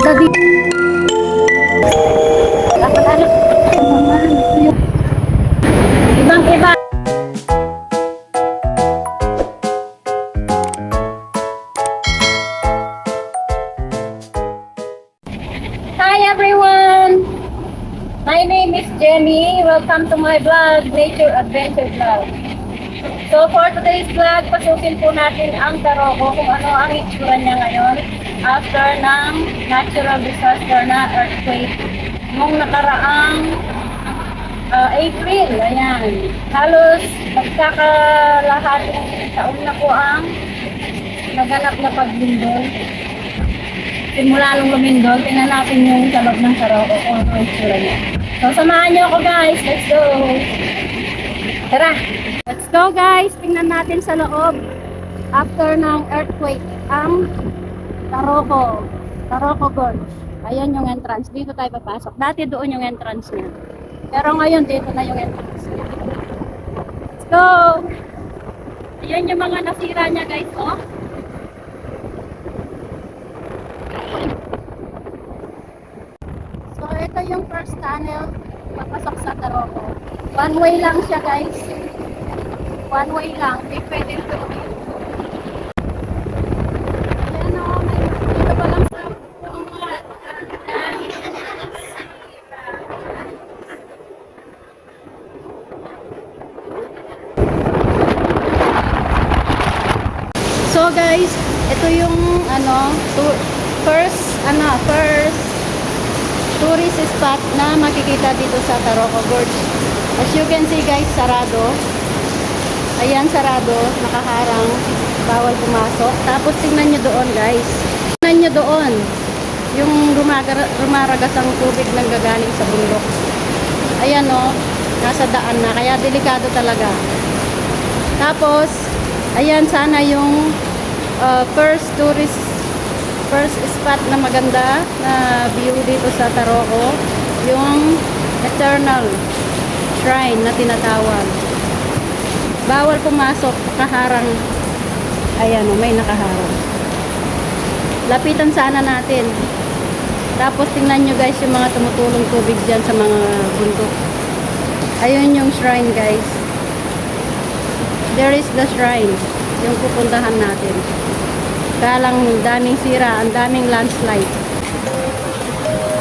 Daddy. Ibang iba. Hi everyone! My name is Jenny. Welcome to my vlog, Nature Adventure Vlog. So for today's vlog, pasukin po natin ang Taroko kung ano ang itsura niya ngayon after ng natural disaster na earthquake nung nakaraang April. Ayan. Halos magkakalahating taon na po ang naganap na paglindol. Simula nung lumindol, tingnan natin yung salog ng Taroko kung ano ang itsura niya. So samahan niyo ako guys. Let's go! Tara! Let's go guys! Tingnan natin sa loob after ng earthquake ang Taroko Gorge. Ayan yung entrance. Dito tayo papasok. Dati doon yung entrance niya. Pero ngayon dito na yung entrance niya. Let's go! Ayan yung mga nasira niya guys. Oh. So ito yung first tunnel papasok sa Taroko. One way lang siya guys. One way lang, hindi pwede tuloy. Ayan o, dito pa lang sa So guys, ito yung first tourist spot na makikita dito sa Taroko Gorge. As you can see guys, sarado. Ayan, sarado, nakaharang, bawal pumasok. Tapos tingnan nyo doon guys. Tingnan nyo doon, yung rumaragas ang tubig nang gagaling sa bundok. Ayan o, nasa daan na, kaya delikado talaga. Tapos, ayan sana yung first spot na maganda na view dito sa Taroko. Yung eternal shrine na tinatawag. Bawal pumasok, nakaharang. Ayan o, may nakaharang. Lapitan sana natin. Tapos tingnan nyo guys yung mga tumutulong tubig dyan sa mga bundok. Ayun yung shrine guys. There is the shrine. Yung pupuntahan natin. Kaya lang daming sira, ang daming landslide.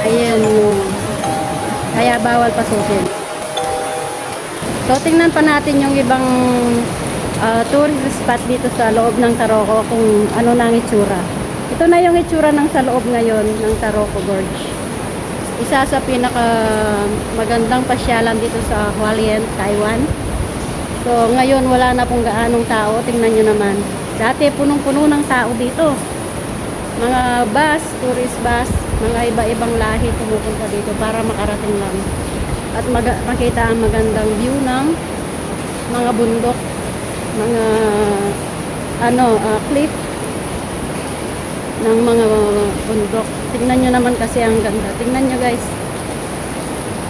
Ayan yung. Kaya bawal pasukin. So, tingnan pa natin yung ibang tourist spot dito sa loob ng Taroko kung ano na ang itsura. Ito na yung itsura ng sa loob ngayon ng Taroko Gorge. Isa sa pinaka magandang pasyalan dito sa Hualien, Taiwan. So, ngayon wala na pong gaanong tao. Tingnan nyo naman. Dati punong-puno ng tao dito. Mga bus, tourist bus, mga iba-ibang lahi pumupunta dito para makarating lang. At makita ang magandang view ng mga bundok, mga cliff ng mga bundok. Tingnan nyo naman kasi ang ganda. Tingnan nyo guys.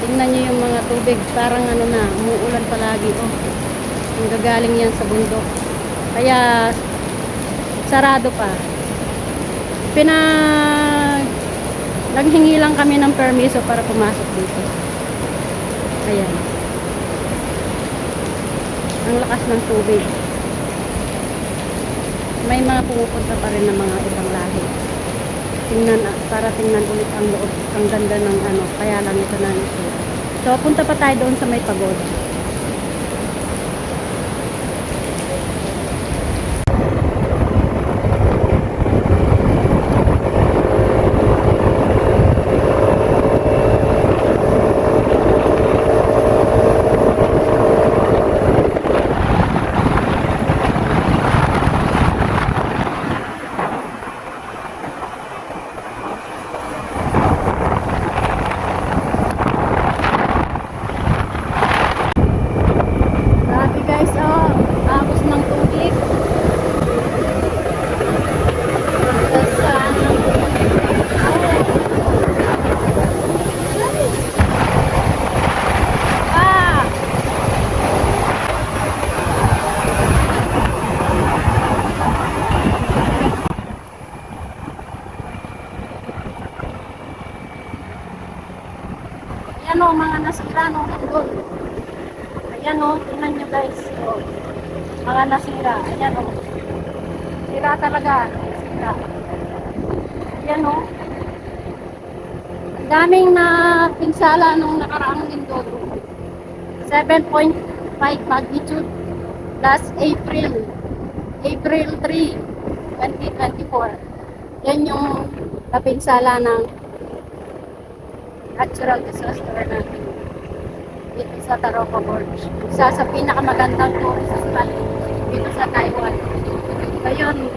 Tingnan nyo yung mga tubig. Parang umuulan palagi. Oh. Ang gagaling yan sa bundok. Kaya sarado pa. Naghingi lang kami ng permiso para pumasok dito. Ayan. Ang lakas ng tubig. May mga pumupunta pa rin ng mga ibang lahi. Para tingnan ulit ang loob. Ang ganda ng kaya lang ito na ito. So, punta pa tayo doon sa may pagoda. Ayan o, mga nasira nung lindol. Ayan o, tingnan nyo guys. O, mga nasira. Ayan o. Sira talaga. Sira. Ayan o. Ang daming na pinsala nung nakaraang lindol. 7.5 magnitude last April. April 3, 2024. Yan yung napinsala ng natural disaster natin dito sa Taroko Gorge. Isa sa pinakamagandang tourist spot dito sa Taiwan. Ngayon,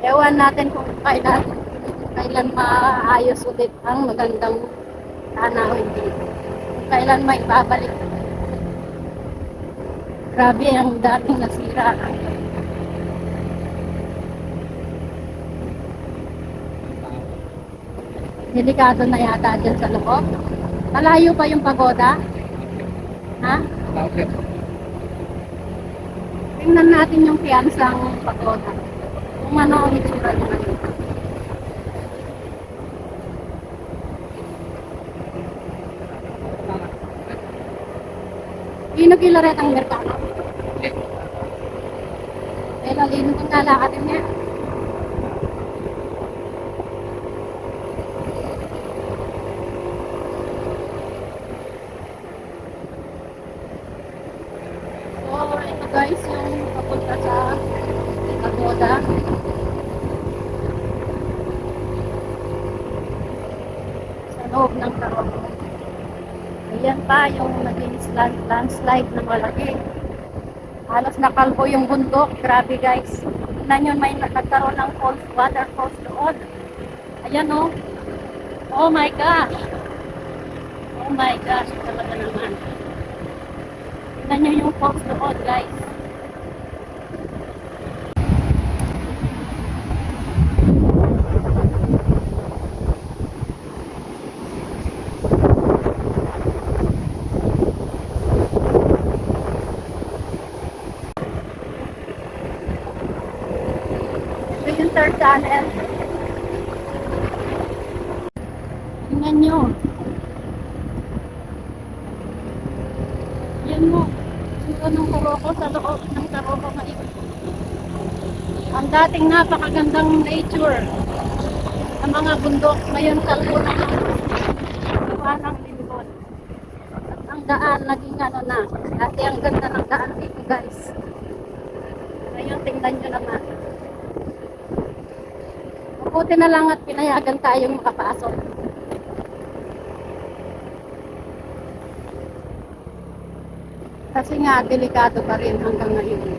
ewan natin kung kailan maayos ulit ang magandang tanawin dito. Kung kailan may babalik. Grabe ang dating nasira. Delikado na yata dyan sa loob. Malayo pa yung pagoda? Ha? Tingnan natin yung piyansang pagoda. Kung ano ang itsura niya ngayon. Lino kiloret ang merkado. Eh, lalino kang lalakatin niya. So, ito guys, yung papunta sa pagoda. Sa loob ng Taroko. Ayan pa yung naging landslide na malaki. Halos nakalbo yung bundok. Grabe guys. Tignan nyo, may nagkaroon ng falls, waterfalls doon. Ayan o. Oh my gosh. Oh my gosh. Talaga naman. Tignan nyo yung falls doon guys. Ito yung third channel. Tingnan nyo. Yan mo. Ito ng Taroko sa loob ng Taroko ngayon. Ang dating napakagandang nature ng mga bundok ngayon kalbo na gawa ng lindol. At ang daan naging ano na. Dati ang ganda ng daan dito guys. Ngayon tingnan nyo naman. Mabuti na lang at pinayagan tayong makapasok. Kasi nga, delikado pa rin hanggang ngayon.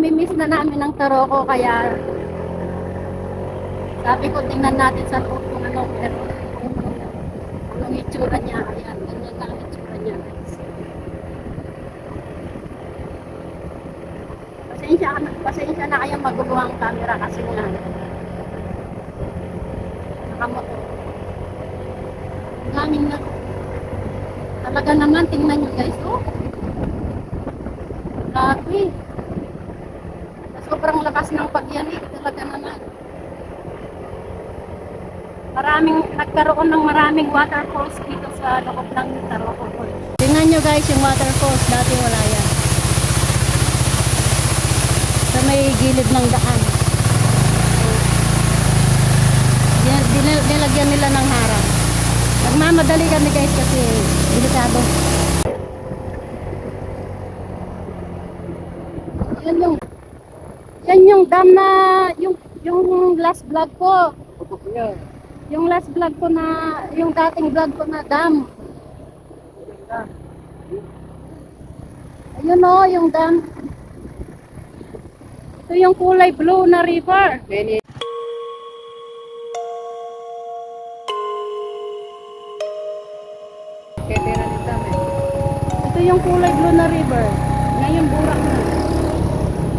Na-miss na namin ng Taroko, kaya sabi ko, tingnan natin sa loob kung anong itsura niya. Ayan, ganyan lang ang itsura niya. Pasensya na kayong magulo ang camera kasi nga nakamotor. Daming na talaga naman, tingnan nyo guys, oh. Grabe. Sobrang lakas ng pagyanig, talaga naman. Nagkaroon ng maraming waterfalls dito sa loob ng Taroko. Tingnan nyo guys yung waterfalls, dati wala yan. Sa may gilid ng daan. Nilagyan nila ng harang. Nagmamadali kami guys kasi delikado. Yan yung dam na yung last vlog ko. Yung last vlog ko na yung dating vlog ko na dam. Ayun o, yung dam. Ito yung kulay blue na river. Ito yung kulay blue na river. Ngayon burak na.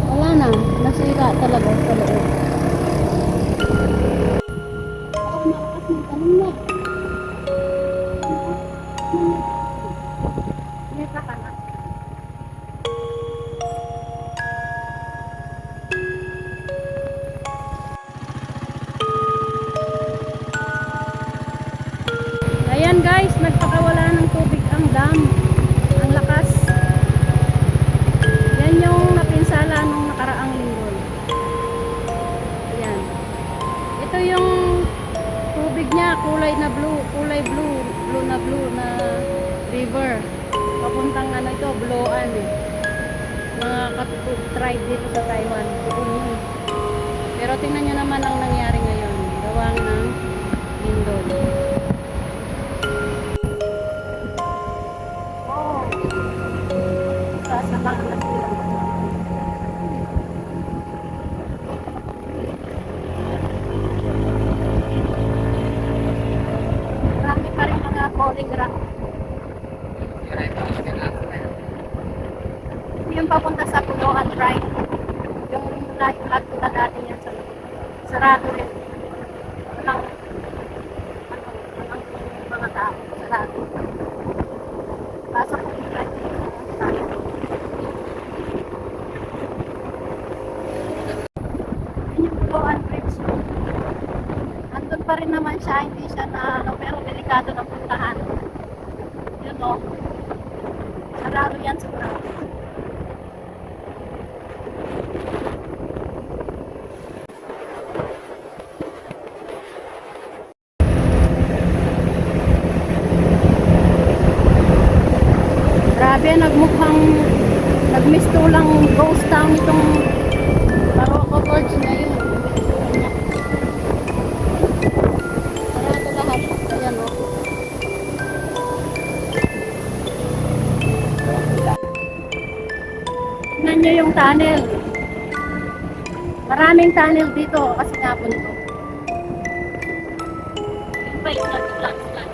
Wala na. Nasira talaga sa loob. Oh, malakas ng tanong na. Meta ka na. Bam! Ang lakas. Yan yung napinsala nung nakaraang linggo. Ayan. Ito yung tubig niya, kulay na blue, blue na river. Papuntang ano ito, Bloan eh. Mga tribe dito sa Taiwan. Doon yun. Pero tingnan nyo naman ang nangyari ngayon. Gawang ng lindol. Oh. Sasabang na sila. Marami pa rin mga falling rock. Yung papunta sa Puloan Drive. Yung lahat na dati yan sa sarado rin. Walang mga tao. Sarado. Pasok ko yung drive. Yung Puloan Bridge. Andun pa rin naman siya. Hindi siya na ano, pero delikado na puntahan. Yun o. Sarado yan sa sarado. Grabe, nagmistulang ghost town itong Baroko Gorge ngayon. Sarado lahat. Ayan o. Tignan nyo yung tunnel. Maraming tunnel dito kasi nga po nito. Yun pa yung nag-landslide.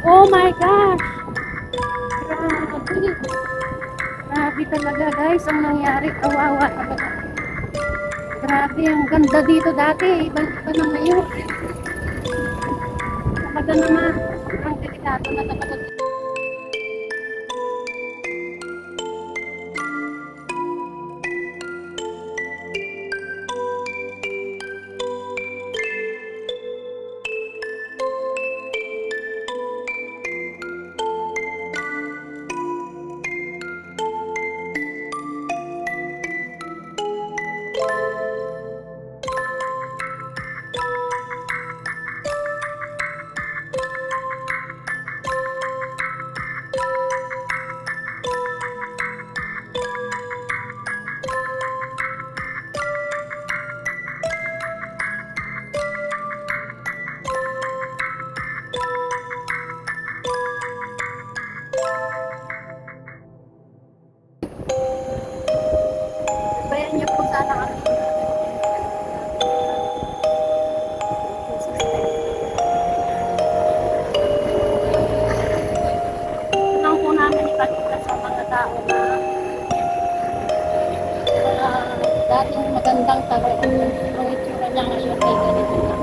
Oh my gosh! Grabe! Grabe talaga guys ang nangyari. Kawawa talaga. Grabe, ang ganda dito dati. Iba na ngayon. Talaga naman. Ang delikado na talaga dito. Bayan niyo po sana kami. Lang po namin ipakita sa mga tao na dating magandang taro ang itsura niya ngayon ay ganito na.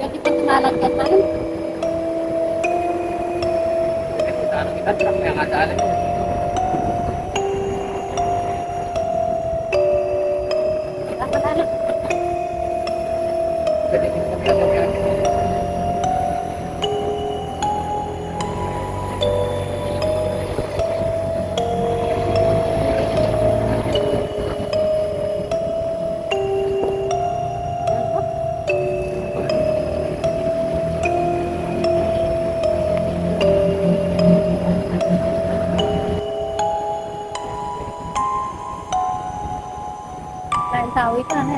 Kasi pag nalagyan na yun, dapat na. Lain tao ito na.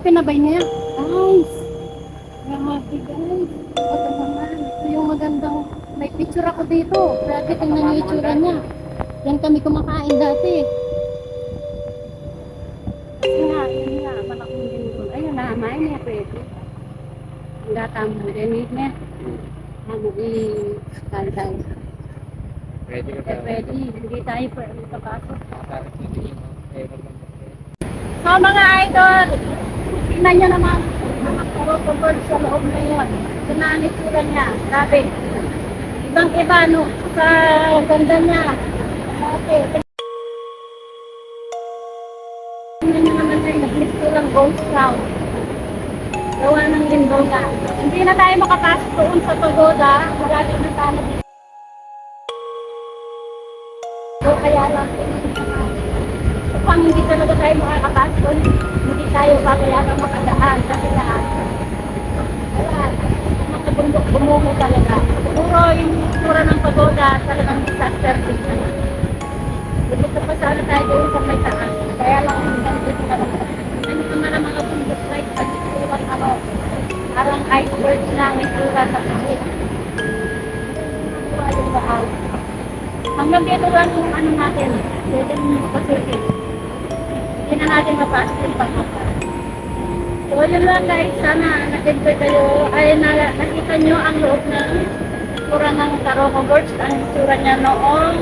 pinabay niya. Guys, grabe guys. Ito naman. Ito yung magandang, may picture ako dito. Grabe, tingnan niyo yung itsura niya. Yan kami kumakain dati. Kasi nga, yun nga, malaking din doon. Ayun na, main niya pwede. Ang gata mo din, niya. Ano, i-kantay. Pwede ka Pwede, hindi tayo pwede kapasok. sa So mga idol, tingnan nyo naman mga kurot sa loob na yun. Ito na ang itsura niya. Grabe. Ibang iba no, sa ganda niya. Okay. Tingnan nyo naman tayo, nag-list ko lang ghost town. Gawa ng Lindonga. Hindi na tayo makapasok doon sa Pagoda. Marami na tayo dito. So kaya lang, kung hindi talaga tayo makakapasok doon, hindi tayo papayagang makadaan kasi na wala, mga bundok bumuho talaga. Siguro yung tura ng pagoda talagang disaster din na. Dito pa sana tayo doon sa may taas. Kaya lang hanggang dito na lang. Ano naman ang mga bundok like pag ituwan ano, parang iceberg lang itura sa pagkit. Ito yung baal. Hanggang dito lang yung ano natin, pwede yung Pacific. Hindi na natin mapasok yung pagkakita. So yun lang guys, sana nag-enjoy kayo, ay nakita nyo ang loob ng itsura ng Taroko Gorge, ang itsura niya noong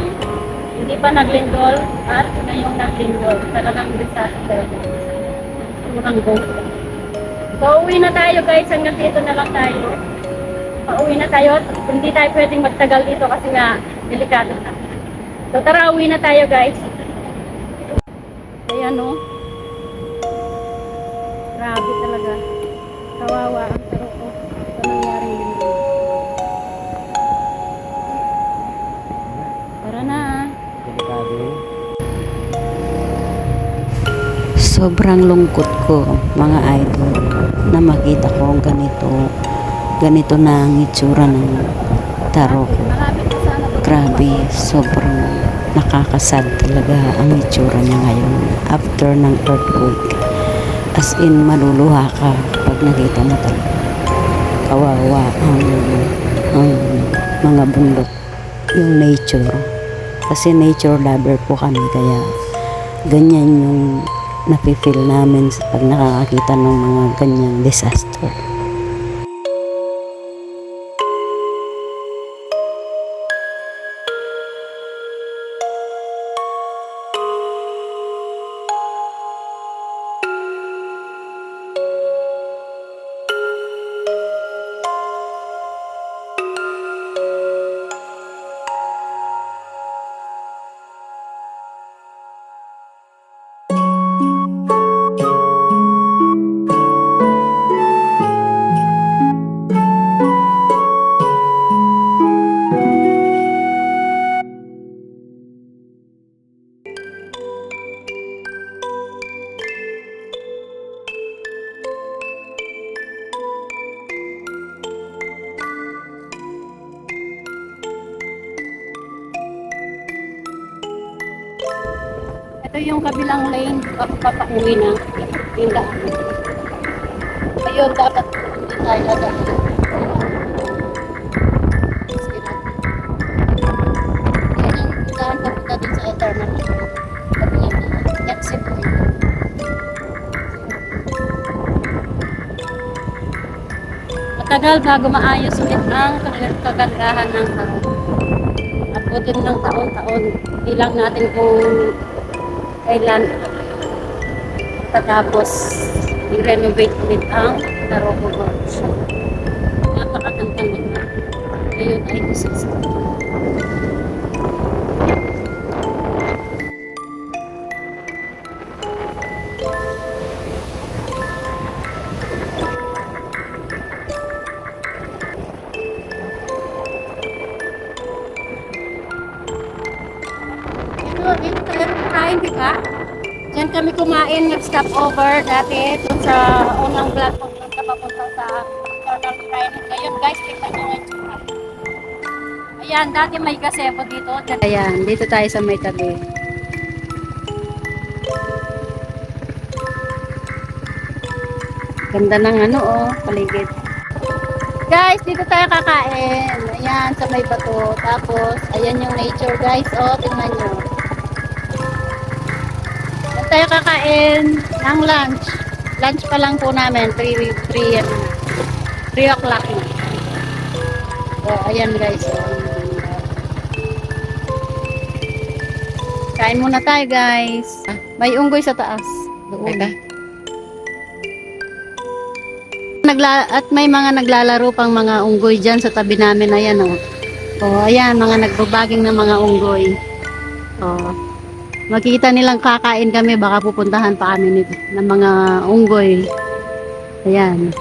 hindi pa naglindol at ngayong naglindol. Talagang disaster. Turang ghost. So uwi na tayo guys, hanggang dito na lang tayo. Pauwi na tayo, hindi tayo pwedeng magtagal dito kasi nga delikado na. So tara, uwi na tayo guys. Ayan o. Grabe talaga. Kawawa ang Taroko. Ito nangyari dito. Tara na. Sobrang lungkot ko mga idol na makita ko ganito na ang itsura ng Taroko. Malapit na sana. Grabe, sobrang nakakasad talaga ang itsura niya ngayon after ng earthquake. As in, maluluha ka pag nakita mo talaga. Kawawa ang mga bundok, yung nature. Kasi nature lover po kami, kaya ganyan yung napifeel namin pag nakakakita ng mga ganyang disaster. Ito yung kabilang lane, papauwi na. Yung daan. Ayun, dapat hindi tayo agad. Yan yung daan papunta din sa Eternal. Kabilang na. Exit mo yun. Matagal bago maayos ulit ang kagandahan ng Taroko. Abutin ng taon-taon. Bilang natin kung kailan pagkatapos i-renovate ulit ang Taroko Gorge. Napakagandang ito. Ngayon ay disaster. Dito tayo kumain, di ba? Diyan kami kumain, nag-stop over dati dun sa unang platform dun sa papunta sa Eternal Shrine. Ngayon guys, tingnan nyo ngayon. Ayan, dati may gazebo dito. Ayan, dito tayo sa may tabi. Ganda ng ano, oh, paligid. Guys, dito tayo kakain. Ayan, sa may bato. Tapos, ayan yung nature, guys. Oh, tingnan nyo. Dito tayo kakain ng lunch. Lunch pa lang po namin. 3 o'clock na. So, ayan guys. Kain muna tayo, guys. May unggoy sa taas. Doon. Ito. At may mga naglalaro pang mga unggoy dyan sa tabi namin. Ayan, oh. Oh, ayan, mga nagbabaging na mga unggoy. Oh. Makikita nilang kakain kami, baka pupuntahan pa kami nito ng mga unggoy. Ayan.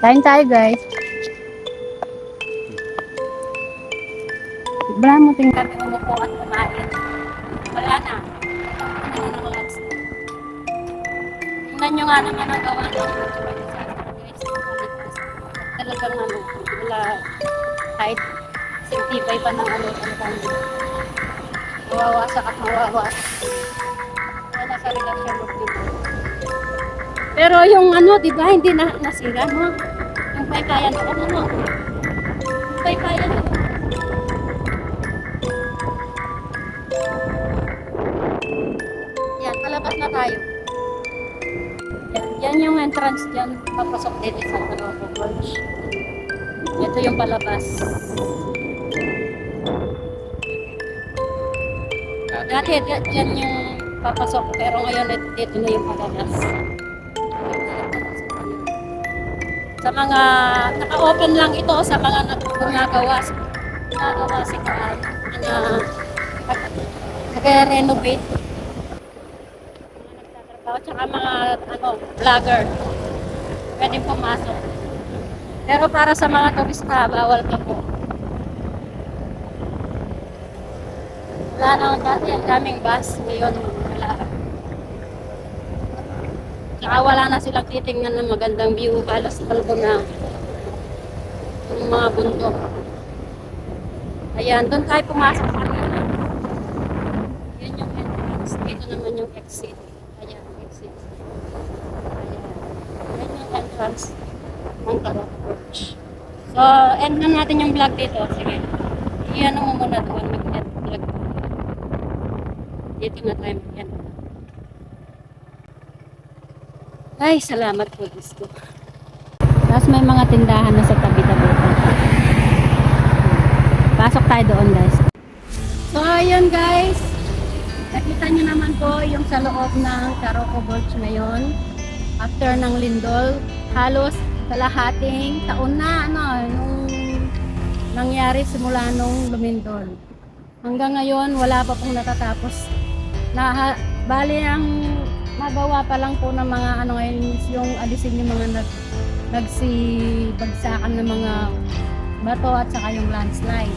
Kain tayo, guys. Wala mo tingnan kami umupo at kumain. Wala na. Relax. Tingnan nyo nga naman ang gawa ng talagang ano, wala kahit sintibay pa ng ano ang kami. Mawawasak at mawawasak. Wala sa relasyon mo dito. Pero yung ano, di ba, hindi na nasira, no? Yung paypayan doon, ano? Yung paypayan doon. Yan, palabas na tayo. Yan yung entrance dyan. Papasok din sa Taroco Gorge. Ito yung palabas. Dati yan yung papasok. Pero ngayon dito na yung palabas. Sa mga naka-open lang ito sa mga gumagawa si Kaan na nag-renovate. At saka mga vlogger pwedeng pumasok. Pero para sa mga turista, bawal pa po. Wala na dati ang daming bus, ngayon wala. Saka wala na silang titingnan ng magandang view, halos palbo na yung mga bundok. Ayan, doon tayo pumasok kanina. Yan yung entrance, dito naman yung exit. Ayan, exit. Ayan. Yan yung entrance ng Taroco Gorge. So, end na natin yung vlog dito. Sige. Iyan mo muna doon mag-end vlog. Dito na tayo mag-end. Ay, salamat po, Diyos ko. Tapos may mga tindahan na sa tabi-tabi. Pasok tayo doon, guys. So, ayun, guys. Nakita nyo naman po yung sa loob ng Taroco Gorge ngayon. After ng lindol, halos kalahating taon na, nung nangyari simula nung lumindol. Hanggang ngayon, wala pa pong natatapos. Bali, ang nagawa pa lang po ng mga ngayon is yung alisin yung mga nagsibagsakan ng mga bato at saka yung landslide.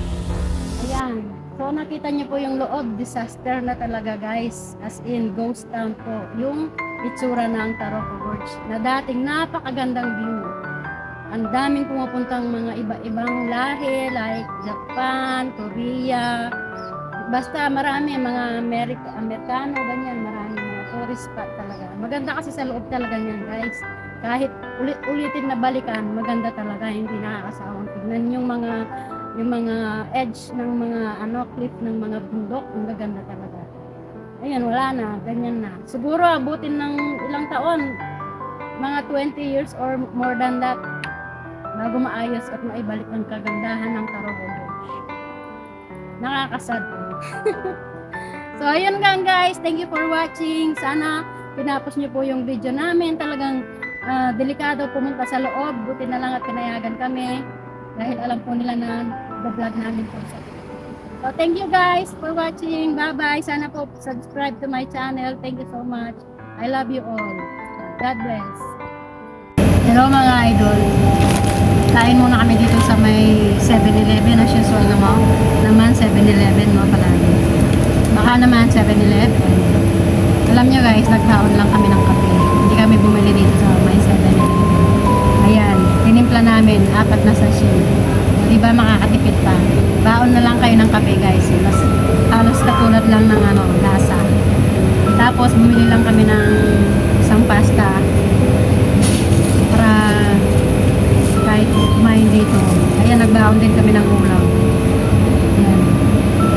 Ayan. So nakita niyo po yung loob, disaster na talaga, guys. As in, ghost town po. Yung itsura ng Taroco Gorge na dating napakagandang view. Ang daming pumupuntang mga iba-ibang lahi like Japan, Korea. Basta marami, mga Amerikano, ganyan, marami mga tourist spot talaga. Maganda kasi sa loob talaga niyan, guys. Kahit ulit-ulitin na balikan, maganda talaga, hindi nakakasawang tignan yung mga edge ng mga cliff ng mga bundok, ang gaganda talaga. Ayan, wala na, ganyan na. Siguro abutin ng ilang taon, mga 20 years or more than that, bago maayos at maibalik ang kagandahan ng Taroco Gorge. Nakakasad po. So, ayun lang, guys. Thank you for watching. Sana pinapos niyo po yung video namin. Talagang delikado pumunta sa loob. Buti na lang at pinayagan kami. Dahil alam po nila na vlog namin po sa. So, thank you guys for watching. Bye-bye. Sana po subscribe to my channel. Thank you so much. I love you all. God bless. Hello mga idol. Kain muna kami dito sa may 7-Eleven. As usual naman 7-Eleven mo palagi. Baka naman 7-Eleven. Alam nyo guys, nagkaon lang kami ng kape. Hindi kami bumili dito sa may 7-Eleven. Ayan, tinimpla timpla namin, 4 na sachet. Di ba makakatipid pa? Baon na lang kayo ng kape guys. Mas halos katulad lang ng lasa. Tapos bumili lang kami ng isang pasta para kahit kumain dito. Kaya nagbaon din kami ng ulam. Yan.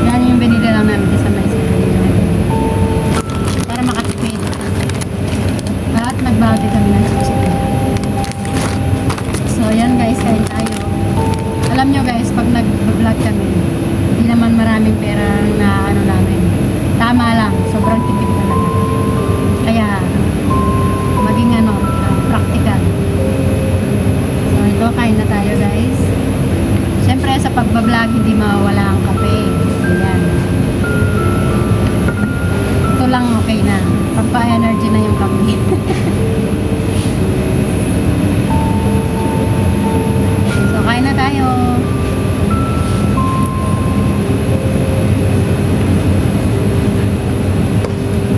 Yan yung binili lang namin sa mais. Para makatipid. At nagbaon din kami ng susi. So yan guys, kain tayo. Alam nyo guys, pag nag-vlog kami, hindi naman maraming pera na namin. Tama lang, sobrang tipid talaga. Kaya, maging practical. So ito, kain na tayo guys. Siyempre sa pagbablog, hindi mawawala ang kape. Ayan. Ito lang okay na. Pagpa-energy na yung kape. So kain na tayo.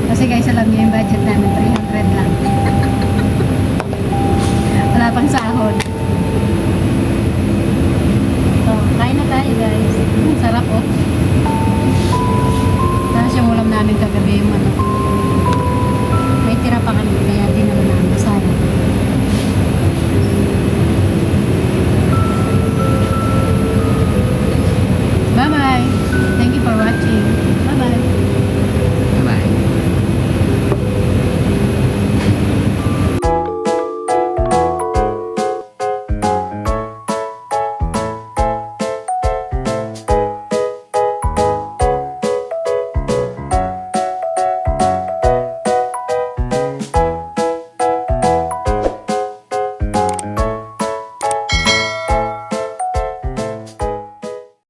Kasi guys, alam niyo yung budget namin, 300 lang. Wala pang sahod. So, kain na tayo guys. Sarap oh. Tapos yung ulam namin kagabi, yung